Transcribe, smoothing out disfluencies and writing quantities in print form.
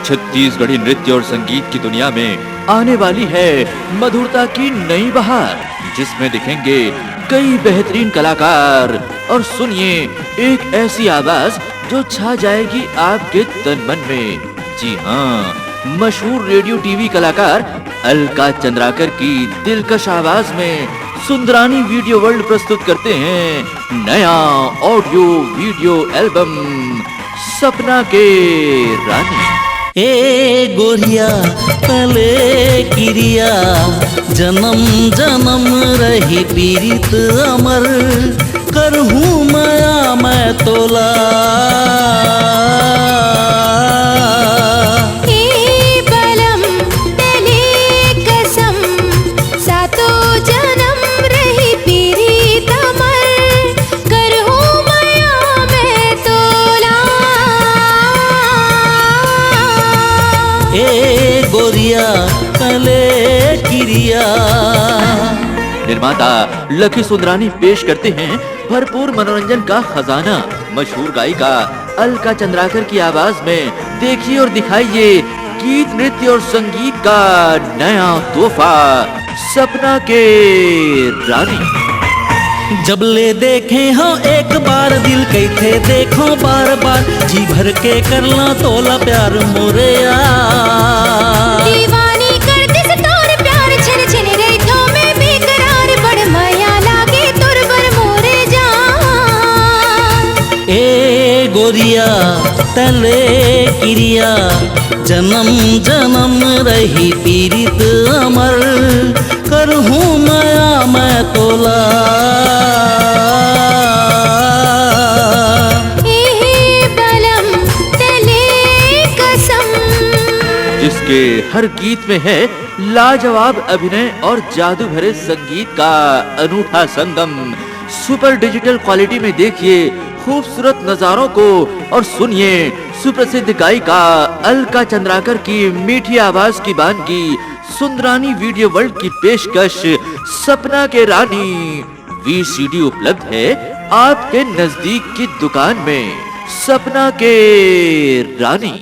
छत्तीसगढ़ी नृत्य और संगीत की दुनिया में आने वाली है मधुरता की नई बहार, जिसमें दिखेंगे कई बेहतरीन कलाकार। और सुनिए एक ऐसी आवाज जो छा जाएगी आपके तन मन में। जी हाँ, मशहूर रेडियो टीवी कलाकार अलका चंद्राकर की दिलकश आवाज में सुंदरानी वीडियो वर्ल्ड प्रस्तुत करते हैं नया ऑडियो वीडियो एल्बम सपना के रानी। ए गोरिया तले किरिया, जन्म जन्म रही पीरित अमर, करहूँ माया मैं तोला। ए गोरिया तले किरिया। निर्माता लकी सुंदरानी पेश करते हैं भरपूर मनोरंजन का खजाना मशहूर गायिका अलका चंद्राकर की आवाज में। देखिए और दिखाइए गीत नृत्य और संगीत का नया तोहफा सपना के रानी। जब ले देखे हो एक बार दिल कैथे देखो बार बार, जी भर के करला तोला प्यार मोरे यार। दीवानी कर दिस तोर प्यार, छन छन रही थो में बेकरार, बड़ माया लागे तोर बर मोरे जान। ए गोरिया तले किरिया, जन्म जन्म रही पीरित अमर, करहूँ माया मैं तोला। जिसके हर गीत में है लाजवाब अभिनय और जादू भरे संगीत का अनूठा संगम। सुपर डिजिटल क्वालिटी में देखिए खूबसूरत नजारों को और सुनिए सुप्रसिद्ध गायिका अलका चंद्राकर की मीठी आवाज की बानगी सुंदरानी वीडियो वर्ल्ड की पेशकश सपना के रानी। VCD उपलब्ध है आपके नजदीक की दुकान में। सपना के रानी।